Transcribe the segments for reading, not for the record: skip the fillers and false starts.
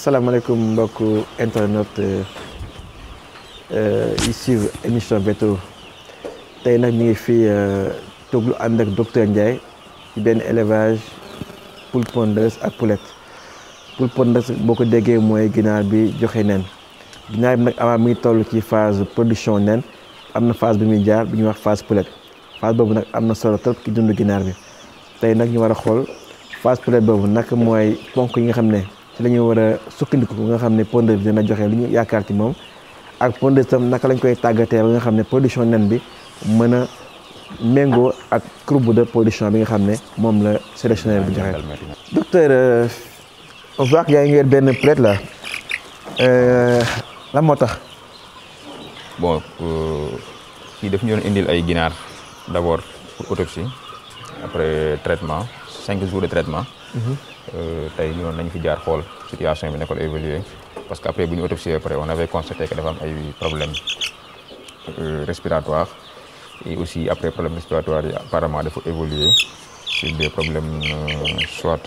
asalaamaaleykum mbokku internet yi suivre émission Veto tey nag ñu ngi fii toog lu ànd ak docteur Ndiaye ci benn élevage poule pondeuse ak poulette. Poule pondeuse boo ko déggee mooy ginaar bi joxe nen ginaar bi nag avant mi ngi toll ci phase production nen am na phase bi muy jaar bi ñuy wax phase poulette phase boobu nag am na solo trop ci dundu ginaar bi tey nag ñu war a xool phase poulette boobu nag mooy ponk yi nga xam ne ci la ñu war a sukkandiku nga xam ne pondeuse bi dina joxe li ñu yaakaar ci moom ak pondeuse tam naka lañ koy tàggatee ba nga xam ne production nen bi mën a méngoo ak courbe de production bi nga xam ne moom la sélectionneur bi joxe. Docteur, on voit qu'il y a une benn poulette là lan moo tax. bon kii daf ñu doon indil ay ginaar d'abord pour autopsie après traitement 5 jours de traitement. tey ñu nañu fi jaar xool situation bi naka la évoluer parce que après bu ñu autopsie après on avait constaté que dafa am ay problèmes respiratoires et aussi après problème respiratoire yi apparemment dafa évoluer sur des problèmes soit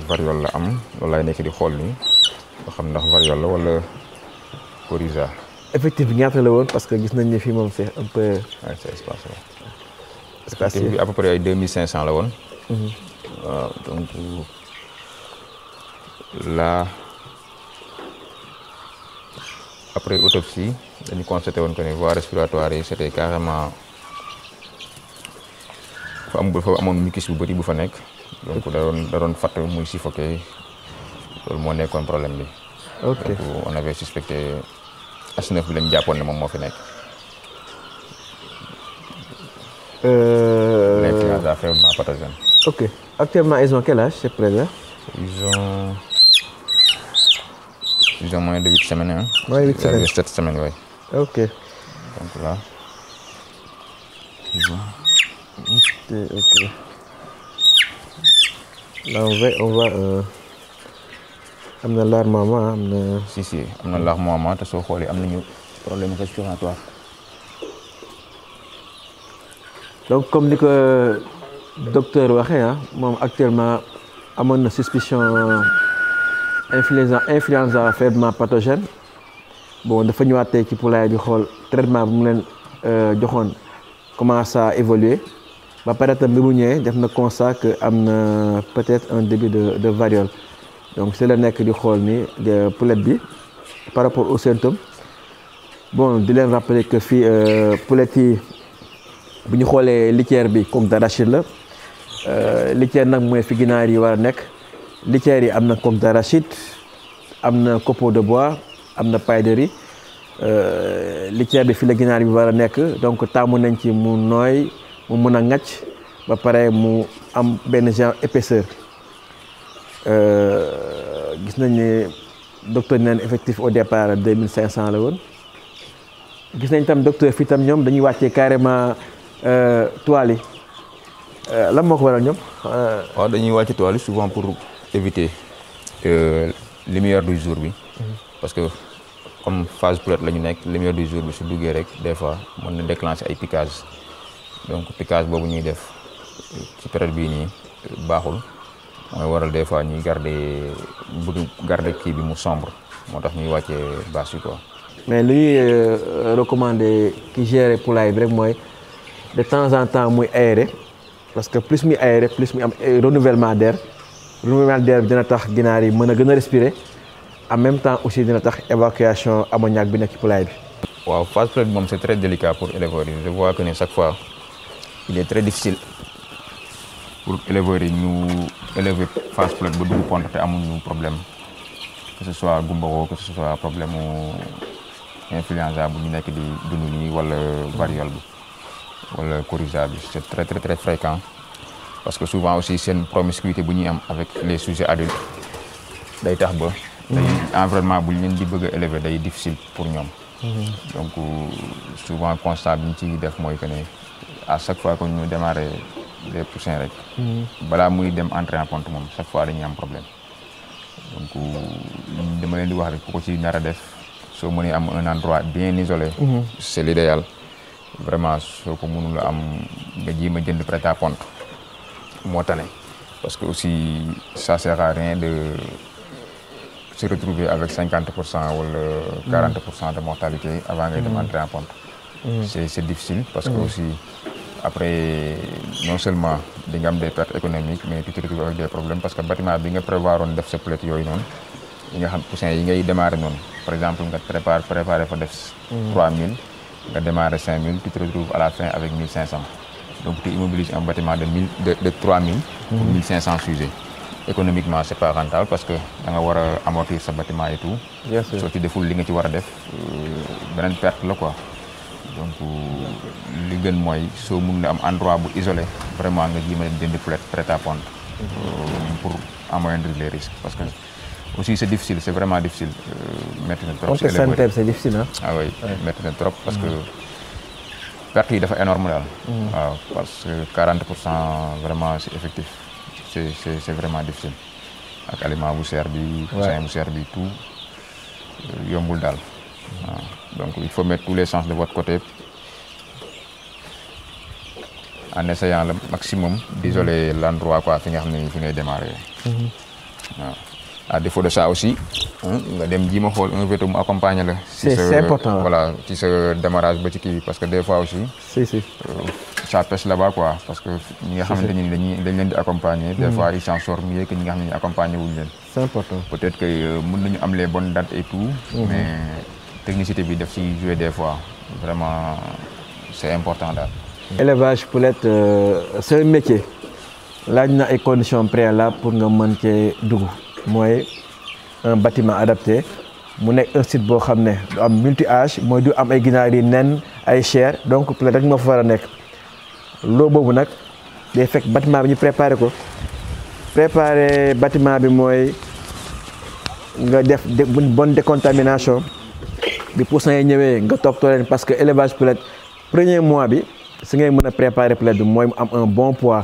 variole la am loolu laay nekk di xool ni nga xam ndax variole la wala coryza. effectif bi ñaata la woon parce que gis nañ ne fii moom c'est un peu. waaw c'est espacé. espacé bi à peu près ay 2500 la woon. waaw donc là après autopsie dañu constaté woon que ne voie respiratoire yi c'était carrément dafa amoon mucus bu bëri bu fa nekk donc da doon fatt muy suffoqué loolu moo nekkoon problème bi. ok donc on avait suspecté H9 bi lañu jàppoon ne moom moo fi nekk. L'influenza faiblement pathogène. ok actuellement ils ont quel âge ces poulets-là? Ils ont moins de 8 semaines. Hein? Moins de 8 semaines. 7 semaines, oui. Ok. Donc là. Ok. Là on voit am na larmoiement am na. Si am na larmoiement te soo xoolee am nañu problème respiratoire. donc comme ni ko docteur waxee moom actuellement amoon na suspicion influenza faiblement pathogène bon dafa ñëwaat tey ci poulailler bi xool traitement bu mu leen joxoon comment ça évoluer ba pare tam bi mu ñëwee def na constat que am na peut-être un début de variole donc c'est la nekk di xool ni poulette bi par rapport aux symptômes bon di leen rappeler que fii poulette yi bu ñu xoolee litière bi coque d'arachide la litière nag mooy fi ginaar yi war a nekk litière yi am na coque d'arachide am na copeaux de bois am na paille de riz litière bi fi la ginaar bi war a nekk donc taamu nañ ci mu nooy mu mën a ŋàcc ba pare mu am benn genre épaisseur gis nañ ne docteur neen effectif au départ 2500 la woon gis nañ tam docteur fii tam ñoom dañuy wàccee carrément toile yi lan moo ko waral ñoom. waaw dañuy wàcc toile yi souvent pour éviter lumière du jour bi. parce que comme phase poulette la ñu nekk lumière du jour bi su duggee rek des fois mën na déclencher ay piquage donc piquage boobu ñuy def ci période bii nii baaxul mooy waral des fois ñuy garder kii bi mu sombre moo tax ñuy wàccee bâche yi quoi. mais lu ñuy recommander ki gérer poulailler bi rek mooy de temps en temps muy aéré parce que plus muy aéré plus muy am renouvellement d'air bi dina tax ginaar yi mën a gën a respirer en même temps aussi dina tax évacuation ammoniaque bi nekk ci poulailler bi. waaw phase poulette moom c'est très délicat pour éleveurs yi je vois que ne chaque fois il est très difficile pour éleveurs yi ñu élever phase poulette ba dugg pont te amuñu problème que ce soit gumbaro que ce soit problème influenza bu ñu nekk di dund nii wala variole bi wala coryza bi c'est très très très fréquent parce que souvent aussi seen promiscuité bu ñuy am avec les sujets adultes day tax ba. day environnement bu ñu leen di bëgg a élever day difficile pour ñoom. donc souvent constat bi ñu ciy def mooy que ne à chaque fois que ñu démarrer les poussins rek. balaa muy dem entrer en ponte moom chaque fois dañuy am problème donc dama leen di wax rek ku ko ci nar a def soo mënee am un endroit bien isolé. c'est l'idéal vraiment soo ko mënul am nga jéem a jënd prêt-à-ponte moo tane parce que aussi ça sert à rien de se retrouver avec 50% ou 40% de mortalité avant de entrer en ponte. C'est difficile parce que aussi, après, non seulement des pertes économiques, mais tu te retrouves avec des problèmes parce que le bâtiment, bien prévoir on def ce plate il y a poussin yi démarrer non. Par exemple, on préparer pour 3000, on démarrer 5000, tu te retrouves à la fin avec 1500. Donc tu immobilises un bâtiment de 3000 pour 1500 sujets. Économiquement, c'est pas rentable parce que tu dois amortir ce bâtiment et tout. Bien sûr. So, tu défoules ce que tu dois faire, une perte là, quoi. Donc, li gën mooy soo mun na am endroit bu isolé vraiment nga ji ma dindi prêt à pondre pour amoindrir les risques parce que aussi c'est difficile, c'est vraiment difficile. Mettre trop. Contexte sanitaire, c'est difficile, hein? Ah oui, mettre trop parce que perte yi dafa énorme daal. Waaw parce que 40% vraiment c'est effectif. C'est vraiment difficile. Ak aliment bu cher bi, coussin bu cher bi tout yombul daal. Donc il faut mettre tous les chances de votre côté en essayant le maximum d'isoler l'endroit quoi fi nga xam ne fi ngay démarrer. À défaut de ça aussi nga dem ji ma xool un véto mu accompagner la. C'est important. Voilà ci sa démarrage ba ci kii parce que des fois aussi. Ça pêche là-bas quoi parce que ñi nga xamante ni dañ leen di accompagner. Des fois ils s'en sortent mieux que ñi nga xam ne accompagner wuñ leen. C'est important. Peut-être que mën nañu am les bonnes dates et tout. Mais technicité bi daf ci jouer des fois vraiment c'est important daal. Élevage poulette c'est un métier laaj na ay conditions préalables pour nga mën cee dugg mooy un bâtiment adapté mu nekk un site boo xam ne du am multi-âge mooy du am ay ginaar yi nen ay chair donc poulette rek moo fa war a nekk loo boobu nag day fekk bâtiment bi ñu préparé ko préparer bâtiment bi mooy nga def une bonne décontamination bi poussin yi ñëwee nga toppatoo leen parce que élevage poulette premier mois bi si ngay mën a préparer poulette bi mooy mu am un bon poids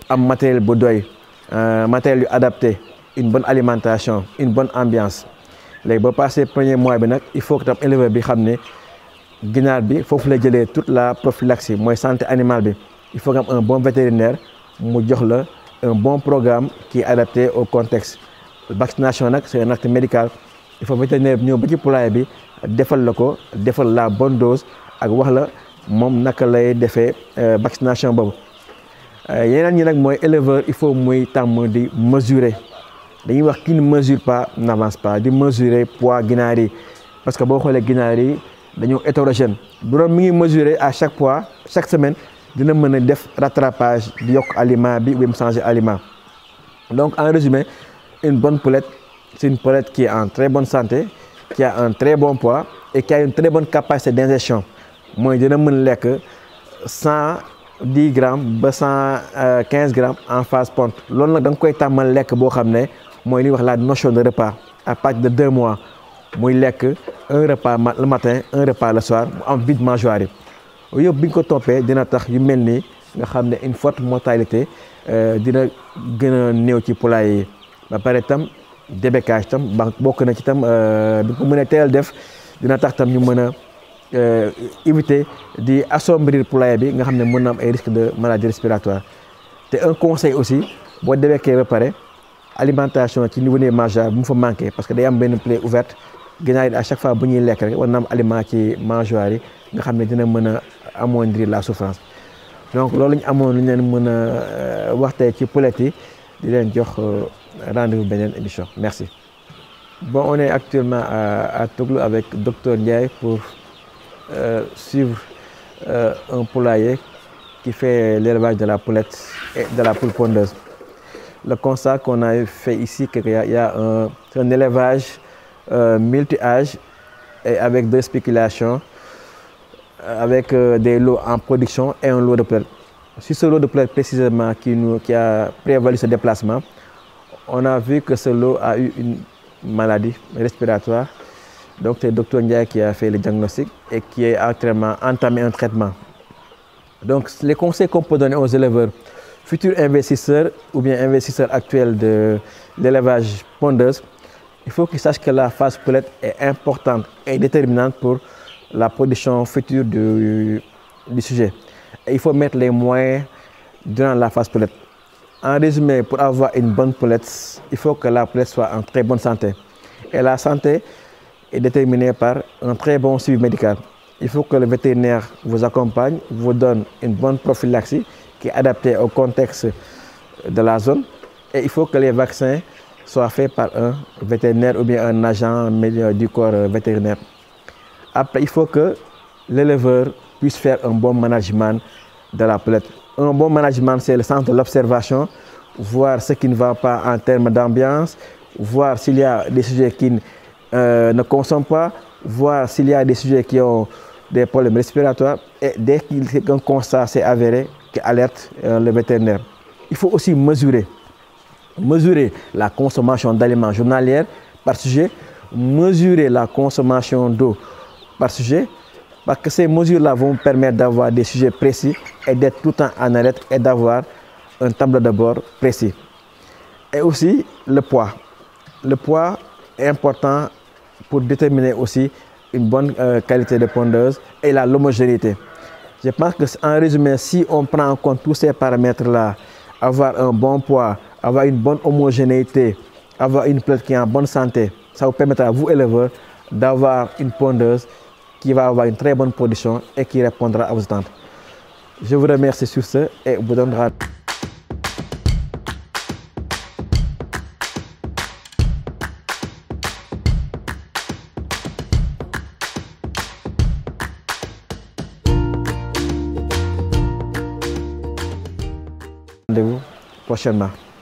am matériel bu doy matériel yu adapté une bonne alimentation une bonne ambiance léegi ba passé premier mois bi nag il faut que tam éleveur bi xam ne ginaar bi foofu la jëlee toute la prophylaxie mooy santé animale bi il faut nga am un bon vétérinaire mu jox la un bon programme qui est adapté au contexte vaccination nag c'est un acte médical il faut vétérinaire bi ñëw ba ci poulailler bi defal la ko defal la bonne dose ak wax la moom naka lay defee vaccination boobu yeneen ñi nag mooy éleveur il faut muy tàmm di mesurer dañuy wax qui ne mesure pas n'avance pas di mesurer poids ginaar yi parce que boo xoolee ginaar yi dañoo hétérogène bu doon mi ngi mesurer à chaque fois chaque semaine dina mën a def rattrapage di yokk aliment bi mu changer aliment donc en résumé une bonne poulette c'est une poulette qui est en très bonne santé qui a un très bon poids et qui a une très bonne capacité d'ingestion mooy dina mën lekk 110 grammes ba 115 grammes en phase ponte loolu nag da nga koy tàmmal lekk boo xam ne mooy li wax la notion de repas à partir de 2 mois muy lekk un repas le matin un repas le soir mu am vide mangeoire yi yëpp bi ñu ko toppee dina tax yu mel nii nga xam ne une forte mortalité dina gën a néew ci poulailler yi ba pare tam débécage tam bokk na ci tam bi ko mënee teel def dina tax tam ñu mën a éviter di assombrir poulailler bi nga xam ne mën na am ay risques de maladie respiratoire te un conseil aussi boo débékee ba pare alimentation ci niveau des mangeables bu mu fa manqué parce que day am benn plaie ouverte ginaar yi à chaque fois bu ñuy lekk rek war na am aliment ci mangeoire yi nga xam ne dina mën a amoindrir la souffrance donc loolu ñu amoon lu ñu leen mën a wax tey ci poulette yi di leen jox rendez-vous beneen émission merci. Bon, on est actuellement à Toglou avec Dr Ndiaye pour suivre un poulailler qui fait l'élevage de la poulette et de la poule pondeuse. Le constat qu'on a fait ici, c'est qu'il y a un élevage multi-âge et avec 2 spéculations, avec des lots en production et un lot de poulettes. Sur ce lot de poulettes précisément qui a prévalu ce déplacement, on a vu que ce lot a eu une maladie respiratoire. Donc c'est le docteur Ndiaye qui a fait le diagnostic et qui est actuellement entamé un traitement. Donc les conseils qu'on peut donner aux éleveurs, futurs investisseurs ou bien investisseurs actuels de l'élevage pondeuse, il faut qu'ils sachent que la phase poulette est importante et déterminante pour la production future du sujet. Et il faut mettre les moyens durant la phase poulette. En résumé, pour avoir une bonne poulette, il faut que la poulette soit en très bonne santé. Et la santé est déterminée par un très bon suivi médical. Il faut que le vétérinaire vous accompagne, vous donne une bonne prophylaxie qui est adaptée au contexte de la zone. Et il faut que les vaccins soient faits par un vétérinaire ou bien un agent du corps vétérinaire. Après, il faut que l'éleveur puisse faire un bon management de la poulette. Un bon management, c'est le sens de l'observation, voir ce qui ne va pas en termes d'ambiance, voir s'il y a des sujets qui ne consomment pas, voir s'il y a des sujets qui ont des problèmes respiratoires. Et dès qu'un constat s'est avéré, qui alerte le vétérinaire. Il faut aussi mesurer la consommation d'aliments journalière par sujet, mesurer la consommation d'eau par sujet, parce que ces mesures-là vont permettre d'avoir des sujets précis et d'être tout le temps en alerte et d'avoir un tableau de bord précis. Et aussi le poids. Le poids est important pour déterminer aussi une bonne qualité de pondeuse et l'homogénéité. Je pense qu'en résumé, si on prend en compte tous ces paramètres-là, avoir un bon poids, avoir une bonne homogénéité, avoir une poulette qui est en bonne santé, ça vous permettra à vous, éleveurs, d'avoir une pondeuse qui va avoir une très bonne production et qui répondra à vos attentes. Je vous remercie sur ce et vous donnera. Rendez-vous prochainement.